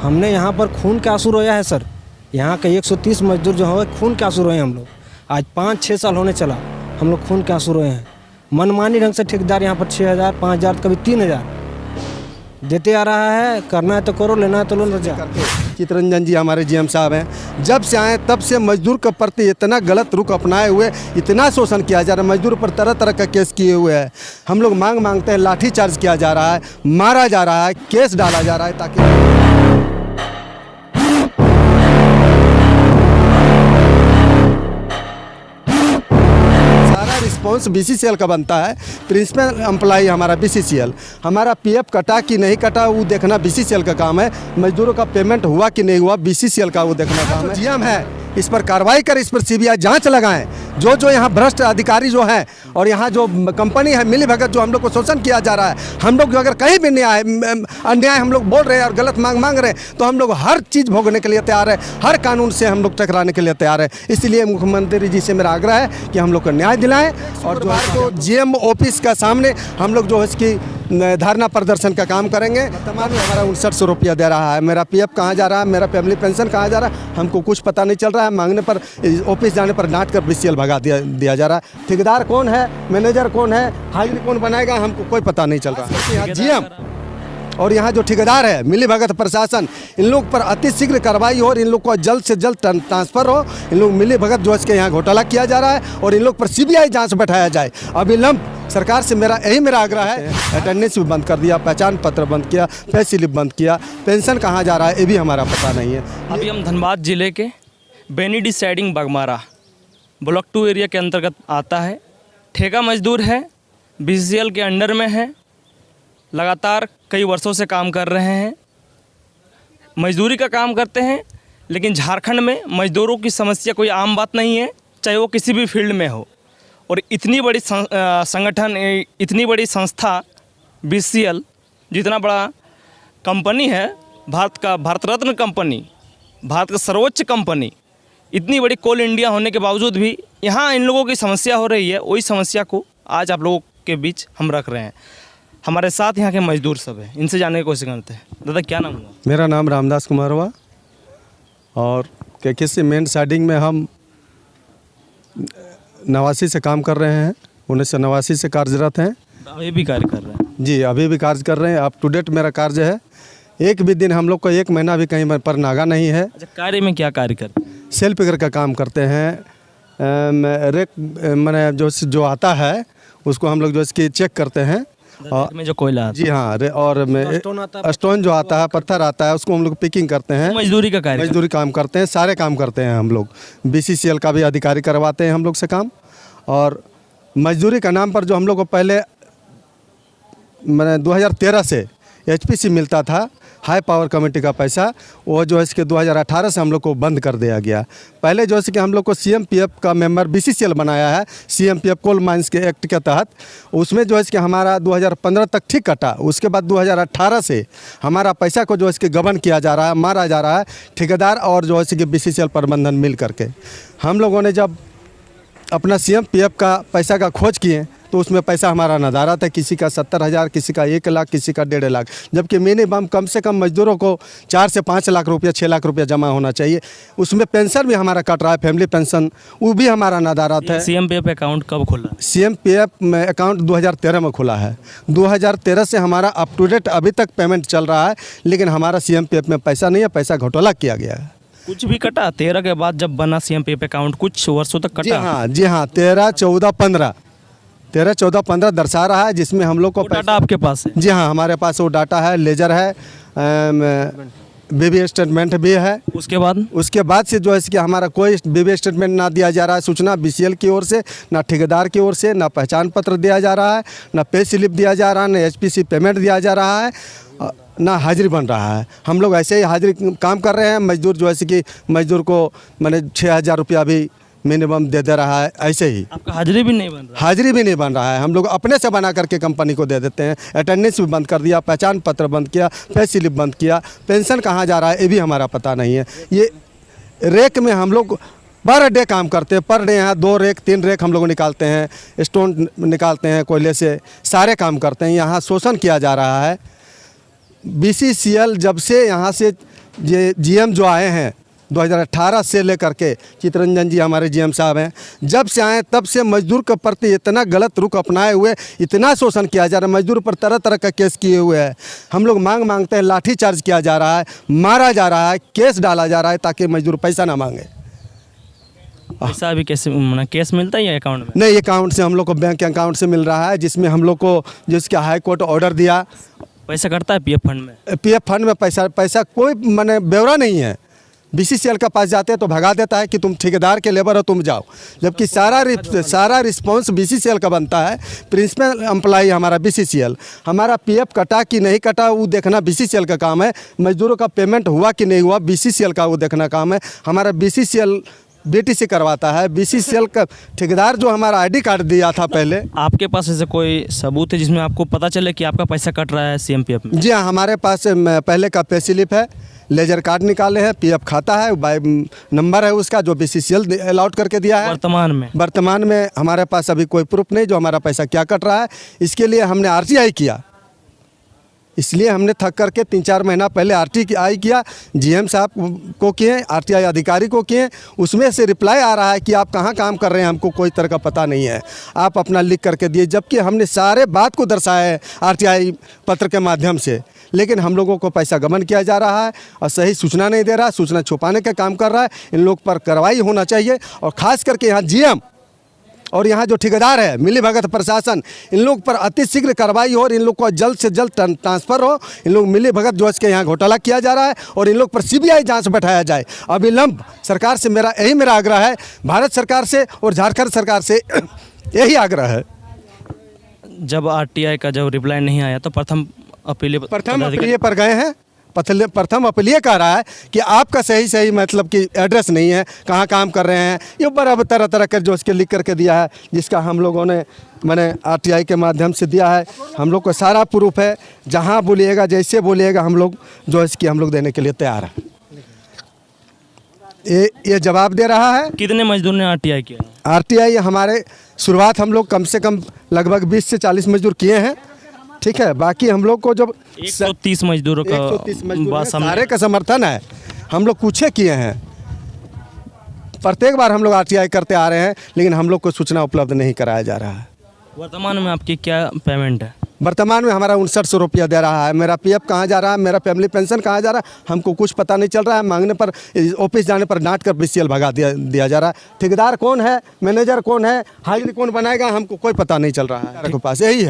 हमने यहाँ पर खून के आंसू रोया है सर। यहाँ के 130 मजदूर जो है खून के आंसू रोए हैं हम लोग। आज 5-6 साल होने चला हम लोग खून के आंसू रोए हैं। मनमानी ढंग से ठेकेदार यहाँ पर 6,000, 5,000, कभी 3,000 देते आ रहा है। करना है तो करो, लेना है तो लो जा। चितरंजन जी हमारे जीएम साहब हैं, जब से आए तब से मजदूर के प्रति इतना गलत रुख अपनाए हुए, इतना शोषण किया जा रहा है। मजदूर पर तरह तरह का केस किए हुए हैं। हम लोग मांगते हैं, लाठी चार्ज किया जा रहा है, मारा जा रहा है, केस डाला जा रहा है ताकि रिस्पॉन्स बीसीसीएल का बनता है। प्रिंसिपल एम्प्लॉई हमारा बीसीसीएल, हमारा पीएफ कटा कि नहीं कटा वो देखना बीसीसीएल का काम है। मजदूरों का पेमेंट हुआ कि नहीं हुआ बीसीसीएल का वो देखना काम है। जीएम है, इस पर कार्रवाई कर, इस पर सीबीआई जांच लगाएं। जो यहाँ भ्रष्ट अधिकारी जो हैं और यहाँ जो कंपनी है मिली भगत जो हम लोग को शोषण किया जा रहा है, हम लोग जो अगर कहीं भी अन्याय हम लोग बोल रहे हैं और गलत मांग रहे हैं तो हम लोग हर चीज़ भोगने के लिए तैयार है, हर कानून से हम लोग टकराने के लिए तैयार है। इसलिए मुख्यमंत्री जी से मेरा आग्रह है कि हम लोग को न्याय दिलाएं। और जो है तो जीएम ऑफिस का सामने हम लोग जो है इसकी धरना प्रदर्शन का काम करेंगे। तमाम हमारा 5900 रुपया दे रहा है। मेरा पीएफ कहाँ जा रहा है, मेरा फैमिली पेंशन कहाँ जा रहा है, हमको कुछ पता नहीं चल रहा है। मांगने पर, ऑफिस जाने पर डांट कर बीसीएल भगा दिया जा रहा है। ठेकेदार कौन है, मैनेजर कौन है, हाजिरी कौन बनाएगा, हमको कोई पता नहीं चल रहा है। जीएम और यहाँ जो ठेकेदार है मिली भगत प्रशासन, इन लोग पर अति शीघ्र कार्रवाई हो और इन लोग को जल्द से जल्द ट्रांसफर हो। इन लोग मिली भगत जो इसके यहाँ घोटाला किया जा रहा है और इन लोग पर सीबीआई जांच बैठाया जाए अविलंब। सरकार से मेरा आग्रह है। अटेंडेंस भी बंद कर दिया, पहचान पत्र बंद किया, पे स्लिप बंद किया, पेंशन कहाँ जा रहा है ये भी हमारा पता नहीं है। अभी हम धनबाद जिले के बेनीडी साइडिंग बगमारा ब्लॉक 2 एरिया के अंतर्गत आता है। ठेका मजदूर है, बीसीसीएल के अंडर में है, लगातार कई वर्षों से काम कर रहे हैं, मजदूरी का काम करते हैं। लेकिन झारखंड में मजदूरों की समस्या कोई आम बात नहीं है, चाहे वो किसी भी फील्ड में हो। और इतनी बड़ी संगठन, इतनी बड़ी संस्था बीसीसीएल, जितना बड़ा कंपनी है, भारत रत्न कंपनी, भारत का सर्वोच्च कंपनी, इतनी बड़ी कोल इंडिया होने के बावजूद भी यहाँ इन लोगों की समस्या हो रही है। वही समस्या को आज आप लोगों के बीच हम रख रहे हैं। हमारे साथ यहाँ के मजदूर सब हैं, इनसे जानने की कोशिश करते हैं। दादा क्या नाम हुआ? मेरा नाम रामदास कुमार हुआ और किसी मेन साइडिंग में हम 89 से काम कर रहे हैं, 1989 से कार्यरत हैं। अभी भी कार्य कर रहे हैं? जी, अभी भी कार्य कर रहे हैं। अप टू डेट मेरा कार्य है। एक भी दिन हम लोग को 1 महीना भी कहीं पर नागा नहीं है। अच्छा, कार्य में क्या कार्य करते हैं? सेल पिकर का काम करते हैं। रेक मैंने जो आता है उसको हम लोग जो इसकी चेक करते हैं। और में जो कोयला, जी हाँ, और स्टोन जो आता है, पत्थर आता है, उसको हम लोग पिकिंग करते हैं। मजदूरी का कार्य, मजदूरी काम करते हैं, सारे काम करते हैं हम लोग। बीसीसीएल का भी अधिकारी करवाते हैं हम लोग से काम। और मजदूरी का नाम पर जो हम लोग को पहले मैंने 2013 से एचपीसी मिलता था, हाई पावर कमेटी का पैसा, वो जो है इसके 2018 से हम लोग को बंद कर दिया गया। पहले जो है कि हम लोग को सीएमपीएफ का मेंबर बीसीसीएल बनाया है, सीएमपीएफ कोल माइंस के एक्ट के तहत। उसमें जो है कि हमारा 2015 तक ठीक कटा। उसके बाद 2018 से हमारा पैसा को जो है इसके गबन किया जा रहा है, मारा जा रहा है ठेकेदार और जो है कि बीसीसीएल प्रबंधन मिल करके। हम लोगों ने जब अपना सीएमपीएफ का पैसा का खोज किए तो उसमें पैसा हमारा नदारत है। किसी का 70,000, किसी का 1 लाख, किसी का 1.5 लाख, जबकि मिनिमम कम से कम मजदूरों को 4 से 5 लाख रुपया, 6 लाख रुपया जमा होना चाहिए। उसमें पेंशन भी हमारा कट रहा है, फैमिली पेंशन, वो भी हमारा नदारत है। सीएमपीएफ अकाउंट कब खुला? सीएमपीएफ में अकाउंट 2013 में खुला है। 2013 से हमारा अप टू डेट अभी तक पेमेंट चल रहा है, लेकिन हमारा सीएमपीएफ में पैसा नहीं है, पैसा घोटाला किया गया है। कुछ भी कटा? 13 के बाद जब बना सीएमपीएफ अकाउंट कुछ वर्षों तक कटा? जी हाँ, 13, 14, 15 दर्शा रहा है, जिसमें हम लोग को डाटा आपके पास है? जी हाँ, हमारे पास वो डाटा है, लेजर है, बीबी स्टेटमेंट भी है। उसके बाद से जो है कि हमारा कोई बीबी स्टेटमेंट ना दिया जा रहा है। सूचना बीसीएल की ओर से, ना ठेकेदार की ओर से, ना पहचान पत्र दिया जा रहा है, ना पे स्लिप दिया जा रहा है, ना एचपीसी पेमेंट दिया जा रहा है, ना हाजिरी बन रहा है। हम लोग ऐसे ही हाजिरी काम कर रहे हैं। मजदूर जो है कि मजदूर को मैंने 6,000 रुपया भी मिनिमम दे रहा है। ऐसे ही आपका हाजिरी भी नहीं बन रहा? हाजिरी भी नहीं बन रहा है। हम लोग अपने से बना करके कंपनी को दे देते हैं। अटेंडेंस भी बंद कर दिया, पहचान पत्र बंद किया, पे स्लिप बंद किया, पेंशन कहाँ जा रहा है ये भी हमारा पता नहीं है। ये रेक में हम लोग पर डे काम करते हैं। पर डे यहाँ 2 रेक 3 रेक हम लोग निकालते हैं, स्टोन निकालते हैं, कोयले से सारे काम करते हैं। यहाँ शोषण किया जा रहा है। बीसीसीएल जब से यहाँ से ये जीएम जो आए हैं 2018 से लेकर के, चितरंजन जी हमारे जीएम साहब हैं, जब से आए तब से मजदूर के प्रति इतना गलत रुख अपनाए हुए, इतना शोषण किया जा रहा है, मजदूर पर तरह तरह का केस किए हुए हैं। हम लोग मांगते हैं, लाठी चार्ज किया जा रहा है, मारा जा रहा है, केस डाला जा रहा है ताकि मजदूर पैसा ना मांगे। पैसा भी कैसे केस मिलता है या अकाउंट में? नहीं, अकाउंट से हम लोग को, बैंक के अकाउंट से मिल रहा है, जिसमें हम लोग को जिसका हाई कोर्ट ऑर्डर दिया। पैसा कटता है पीएफ फंड में? पीएफ फंड में पैसा कोई माने ब्यौरा नहीं है। बीसीसीएल का पास जाते हैं तो भगा देता है कि तुम ठेकेदार के लेबर हो, तुम जाओ, जबकि सारा रिस्पॉन्स बीसीसीएल का बनता है। प्रिंसिपल एम्प्लॉई हमारा बीसीसीएल, हमारा पीएफ कटा कि नहीं कटा वो देखना बीसीसीएल का काम है। मजदूरों का पेमेंट हुआ कि नहीं हुआ बीसीसीएल का वो देखना काम है। हमारा बीसीसीएल बीटीसी करवाता है। बीसीसीएल का ठेकेदार जो हमारा आईडी कार्ड दिया था पहले। आपके पास ऐसे कोई सबूत है जिसमें आपको पता चले कि आपका पैसा कट रहा है सीएमपीएफ में? जी हाँ, हमारे पास पहले का पे स्लिप है, लेजर कार्ड निकाले हैं, पीएफ खाता है, बाय नंबर है उसका जो बीसीसीएल अलॉट करके दिया है। वर्तमान में हमारे पास अभी कोई प्रूफ नहीं जो हमारा पैसा क्या कट रहा है। इसके लिए हमने आरटीआई किया, इसलिए हमने थक करके 3-4 महीना पहले आरटीआई किया, जीएम साहब को किए, आरटीआई अधिकारी को किए। उसमें से रिप्लाई आ रहा है कि आप कहाँ काम कर रहे हैं, हमको कोई तरह का पता नहीं है, आप अपना लिख करके दिए। जबकि हमने सारे बात को दर्शाया है आरटीआई पत्र के माध्यम से, लेकिन हम लोगों को पैसा गबन किया जा रहा है और सही सूचना नहीं दे रहा, सूचना छुपाने का काम कर रहा है। इन लोग पर कार्रवाई होना चाहिए और ख़ास करके यहाँ जीएम और यहाँ जो ठेकेदार है मिली भगत प्रशासन, इन लोग पर अति शीघ्र कार्रवाई हो और इन लोग को जल्द से जल्द ट्रांसफ़र हो। इन लोग मिली भगत जो इसके यहाँ घोटाला किया जा रहा है और इन लोग पर सीबीआई जांच बैठाया जाए अविलंब। सरकार से मेरा आग्रह है, भारत सरकार से और झारखंड सरकार से यही आग्रह है। जब आरटीआई का जब रिप्लाई नहीं आया तो प्रथम अपील पर गए हैं। प्रथम अपील ये कह रहा है कि आपका सही मतलब कि एड्रेस नहीं है, कहाँ काम कर रहे हैं, ये बराबर तरह कर जो उसके लिख करके दिया है, जिसका हम लोगों ने मैंने आरटीआई के माध्यम से दिया है। हम लोग को सारा प्रूफ है, जहाँ बोलिएगा जैसे बोलिएगा हम लोग जो इसकी हम लोग देने के लिए तैयार हैं। ये जवाब दे रहा है। कितने मजदूर ने आरटीआई किया? आरटीआई हमारे शुरुआत हम लोग कम से कम लगभग 20 से 40 मजदूर किए हैं, ठीक है। बाकी हम लोग को जब 130 मजदूरों का सारे का समर्थन है, हम लोग कुछ किए हैं। प्रत्येक बार हम लोग आरटीआई करते आ रहे हैं, लेकिन हम लोग को सूचना उपलब्ध नहीं कराया जा रहा है। वर्तमान में आपकी क्या पेमेंट है? वर्तमान में हमारा 5900 रुपया दे रहा है। मेरा पीएफ कहाँ जा रहा है, मेरा फैमिली पेंशन कहाँ जा रहा है, हमको कुछ पता नहीं चल रहा है। मांगने पर, ऑफिस जाने पर डांट कर बीसीएल भगा दिया जा रहा है। ठेकेदार कौन है, मैनेजर कौन है, हाजिरी कौन बनाएगा, हमको कोई पता नहीं चल रहा है। पास यही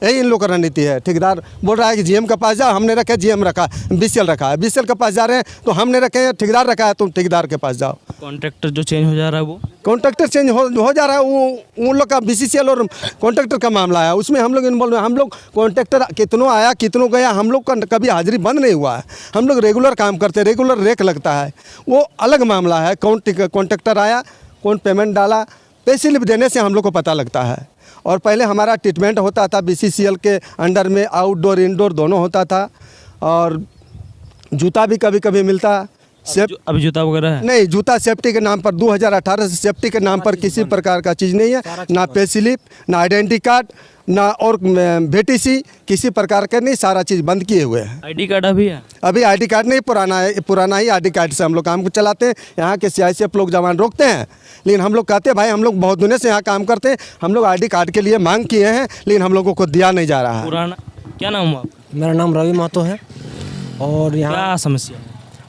इन लोग का रणनीति है। ठेकेदार बोल रहा है कि जीएम के पास जाओ, हमने रखा जीएम रखा, बीसीएल रखा है। बीसीएल के पास जा रहे हैं तो हमने रखे ठेकेदार रखा है, तुम ठेकेदार के पास जाओ। कॉन्ट्रैक्टर जो चेंज हो जा रहा है, वो कॉन्ट्रैक्टर चेंज हो जा रहा है, वो उन लोग का बीसीसीएल और कॉन्ट्रैक्टर का मामला है, उसमें हम लोग इन्वॉल्व हैं। हम लोग कॉन्ट्रैक्टर कितनों आया कितनों गया, हम लोग का कभी हाजिरी बंद नहीं हुआ है। हम लोग रेगुलर काम करते हैं, रेगुलर रेक लगता है, वो अलग मामला है। कॉन्ट्रैक्टर आया, कौन पेमेंट डाला, पे स्लिप देने से हम लोग को पता लगता है। और पहले हमारा ट्रीटमेंट होता था बीसीसीएल के अंडर में, आउटडोर इंडोर दोनों होता था, और जूता भी कभी कभी मिलता। अभी जूता वगैरह है नहीं, जूता सेफ्टी के नाम पर 2018 से सेफ्टी के नाम पर किसी प्रकार का चीज़ नहीं है, ना पे स्लिप, ना आइडेंटिटी कार्ड, ना और बीटीसी, किसी प्रकार का नहीं, सारा चीज़ बंद किए हुए हैं। आईडी कार्ड अभी है? अभी आईडी कार्ड नहीं, पुराना ही आईडी कार्ड से हम लोग काम को चलाते हैं। यहाँ के सीआईएसएफ लोग जवान रोकते हैं, लेकिन हम लोग कहते हैं भाई हम लोग बहुत दिनों से यहाँ काम करते हैं, हम लोग आईडी कार्ड के लिए मांग किए हैं, लेकिन हम लोगों को दिया नहीं जा रहा है। पुराना क्या नाम हुआ? मेरा नाम रवि महतो है। और यहाँ क्या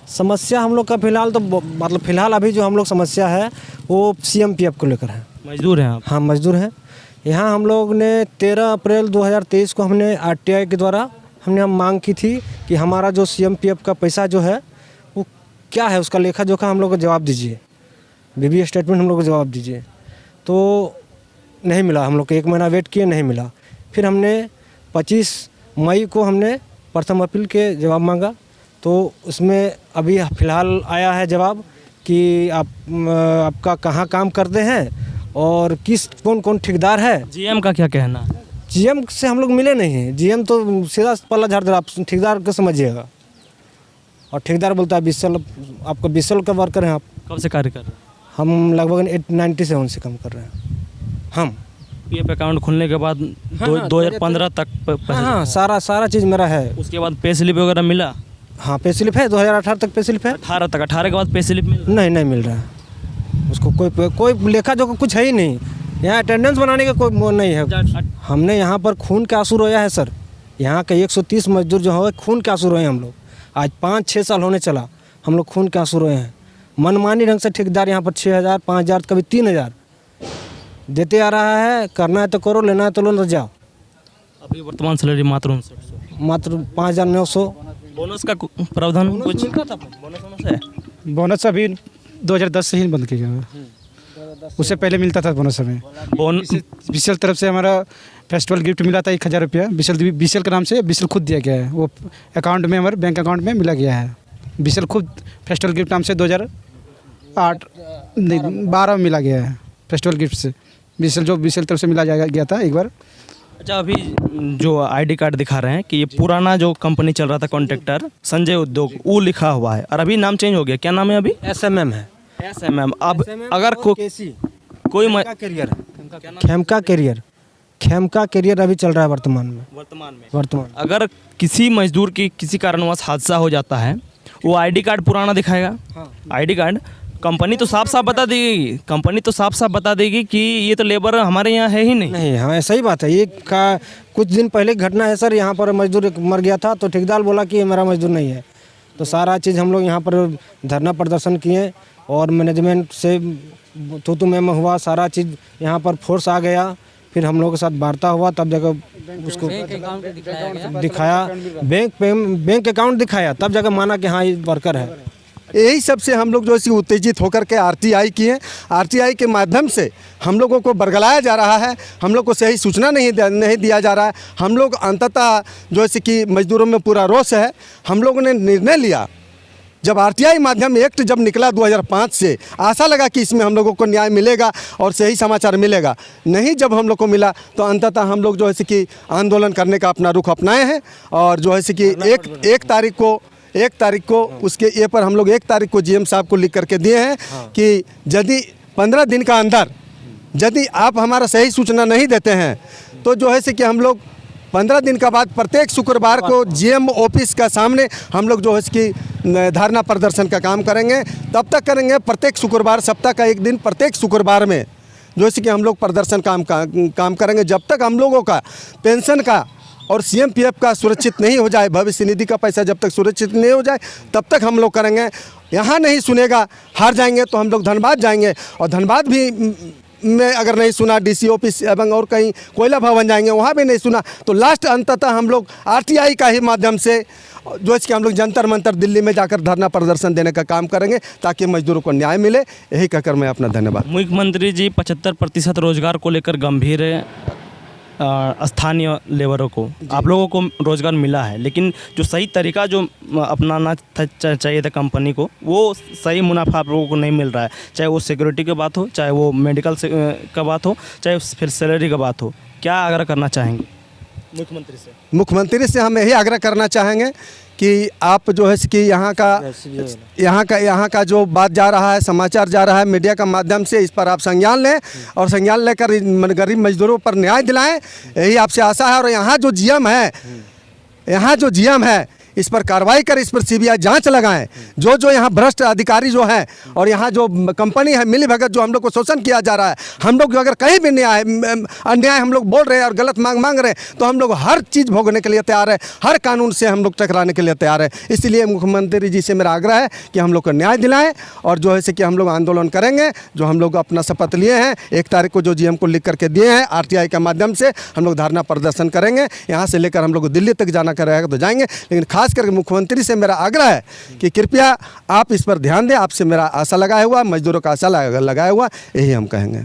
समस्या हम लोग का फिलहाल तो मतलब फ़िलहाल अभी जो हम लोग समस्या है वो सीएमपीएफ को लेकर है। मजदूर हैं आप? हाँ, मजदूर हैं। यहाँ हम लोग ने 13 अप्रैल 2023 को हमने आरटीआई के द्वारा हमने मांग की थी कि हमारा जो सीएमपीएफ का पैसा जो है वो क्या है, उसका लेखा जोखा हम लोग को जवाब दीजिए, बीबी स्टेटमेंट हम लोग को जवाब दीजिए। तो नहीं मिला, हम लोग को 1 महीना वेट किए, नहीं मिला। फिर हमने 25 मई को हमने प्रथम अपील के जवाब मांगा, तो उसमें अभी फ़िलहाल आया है जवाब कि आपका कहाँ काम करते हैं और कौन ठेकेदार है। जीएम का क्या कहना है? जीएम से हम लोग मिले नहीं हैं। जीएम तो सीधा पल्ला झाड़ दे रहा, आप ठेकेदार को समझिएगा। और ठेकेदार बोलता है बीसीएल, आपका बीसीएल का वर्कर हैं आप। कब से कार्य कर रहे हैं? हम लगभग 97 से काम कर रहे हैं। हम पीएफ अकाउंट खुलने के बाद 2015 तक हाँ, सारा चीज़ मेरा है। उसके बाद पे स्लिप वगैरह मिला? हाँ पे स्लिप है, 2018 तक पे स्लिप है। 18 तक, 18 के बाद पे स्लिप मिल नहीं मिल रहा है उसको, कोई लेखा जोखा कुछ है ही नहीं। यहाँ अटेंडेंस बनाने का कोई वो नहीं है। हमने यहाँ पर खून के आंसू रोया है सर। यहाँ के 130 मजदूर जो है खून के आंसू रोए हैं हम लोग। आज 5-6 साल होने चला, हम लोग खून के आंसू रोए हैं। मनमानी ढंग से ठेकेदार यहाँ पर 6,000, 5,000, कभी 3,000 देते आ रहा है। करना है तो करो, लेना है तो लो, न जाओ। अभी वर्तमान सैलरी मात्र 5900, मात्र 5,900। बोनस का प्रावधान कुछ मिलता था बोनस है? बोनस अभी 2010 से ही बंद किया गया है। उससे पहले मिलता था बोनस हमें। बीसीएल तरफ से हमारा फेस्टिवल गिफ्ट मिला था 1,000 रुपया। बीसीएल के नाम से बीसीएल खुद दिया गया है, वो अकाउंट में, हमारे बैंक अकाउंट में मिला गया है। बीसीएल खुद फेस्टिवल गिफ्ट नाम से 2012 में मिला गया है फेस्टिवल गिफ्ट से। बीसीएल तरफ से मिला गया था एक बार। अच्छा, अभी जो आईडी कार्ड दिखा रहे हैं कि ये पुराना जो कंपनी चल रहा था कॉन्ट्रैक्टर संजय उद्योग, वो लिखा हुआ है और अभी नाम चेंज हो गया। क्या नाम है अभी? SMM है। SMM। अब अगर कोई खेमका कैरियर अभी चल रहा है वर्तमान। अगर किसी मजदूर की किसी कारणवश हादसा हो जाता है, वो आईडी कार्ड पुराना दिखाएगा। आईडी कार्ड कंपनी तो साफ साफ बता देगी कि ये तो लेबर हमारे यहाँ है ही नहीं। हाँ सही बात है। ये कुछ दिन पहले घटना है सर। यहाँ पर मजदूर मर गया था तो ठेकेदार बोला कि ये मेरा मजदूर नहीं है। तो सारा चीज़ हम लोग यहाँ पर धरना प्रदर्शन किए और मैनेजमेंट से तू में हुआ। सारा चीज़ यहाँ पर फोर्स आ गया, फिर हम लोगों के साथ वार्ता हुआ, तब जगह उसको दिखाया, बैंक अकाउंट दिखाया, तब जगह माना कि हाँ ये वर्कर है। यही सब से हम लोग जो है उत्तेजित होकर के आरटीआई किए। आरटीआई के माध्यम से हम लोगों को बरगलाया जा रहा है, हम लोग को सही सूचना नहीं दिया जा रहा है। हम लोग अंततः जो है कि मजदूरों में पूरा रोष है। हम लोगों ने निर्णय लिया, जब आरटीआई माध्यम एक्ट जब निकला 2005 से, आशा लगा कि इसमें हम लोगों को न्याय मिलेगा और सही समाचार मिलेगा। नहीं, जब हम लोग को मिला तो अंततः हम लोग जो है कि आंदोलन करने का अपना रुख अपनाए हैं। और जो है कि एक तारीख को उसके ये पर हम लोग 1 तारीख को जीएम साहब को लिख करके दिए हैं कि यदि 15 दिन का अंदर यदि आप हमारा सही सूचना नहीं देते हैं तो जो है कि हम लोग 15 दिन का बाद प्रत्येक शुक्रवार को जीएम ऑफिस का सामने हम लोग जो है कि धरना प्रदर्शन का काम करेंगे। तब तक करेंगे प्रत्येक शुक्रवार, सप्ताह का एक दिन प्रत्येक शुक्रवार में जो है कि हम लोग प्रदर्शन काम करेंगे, जब तक हम लोगों का पेंशन का और CMPF का सुरक्षित नहीं हो जाए, भविष्य निधि का पैसा जब तक सुरक्षित नहीं हो जाए तब तक हम लोग करेंगे। यहाँ नहीं सुनेगा, हार जाएंगे तो हम लोग धनबाद जाएंगे, और धनबाद भी में अगर नहीं सुना DC ऑफिस एवं और कहीं कोयला भवन जाएंगे, वहाँ भी नहीं सुना तो लास्ट अंततः हम लोग RTI का ही माध्यम से जो है कि हम लोग जंतर मंतर दिल्ली में जाकर धरना प्रदर्शन देने का काम करेंगे ताकि मजदूरों को न्याय मिले। यही कहकर मैं अपना धन्यवाद। मुख्यमंत्री जी 75% रोजगार को लेकर गंभीर है। स्थानीय लेबरों को, आप लोगों को रोज़गार मिला है, लेकिन जो सही तरीका जो अपनाना चाहिए था कंपनी को, वो सही मुनाफा आप लोगों को नहीं मिल रहा है। चाहे वो सिक्योरिटी की बात हो, चाहे वो मेडिकल का बात हो, चाहे फिर सैलरी का बात हो। क्या आग्रह करना चाहेंगे मुख्यमंत्री से? हम यही आग्रह करना चाहेंगे कि आप जो है कि यहाँ का जो बात जा रहा है, समाचार जा रहा है मीडिया का माध्यम से, इस पर आप संज्ञान लें और संज्ञान लेकर गरीब मजदूरों पर न्याय दिलाएं। यही आपसे आशा है। और यहाँ जो जीएम है इस पर कार्रवाई कर, इस पर CBI जांच लगाएं। जो यहाँ भ्रष्ट अधिकारी जो हैं और यहाँ जो कंपनी है मिली भगत, जो हम लोग को शोषण किया जा रहा है, हम लोग अगर कहीं भी अन्याय हम लोग बोल रहे हैं और गलत मांग रहे हैं तो हम लोग हर चीज़ भोगने के लिए तैयार है, हर कानून से हम लोग टकराने के लिए तैयार है। इसलिए मुख्यमंत्री जी से मेरा आग्रह है कि हम लोग को न्याय दिलाएं और जो है कि हम लोग आंदोलन करेंगे। जो हम लोग अपना शपथ लिए हैं 1 तारीख को, जो GM को लिख करके दिए हैं, RTI के माध्यम से हम लोग धरना प्रदर्शन करेंगे। यहाँ से लेकर हम लोग दिल्ली तक जाना रहेगा तो जाएंगे, लेकिन खास करके मुख्यमंत्री से मेरा आग्रह है कि कृपया आप इस पर ध्यान दें। आपसे मेरा आशा लगाया हुआ, मजदूरों का आशा लगाया हुआ, यही हम कहेंगे।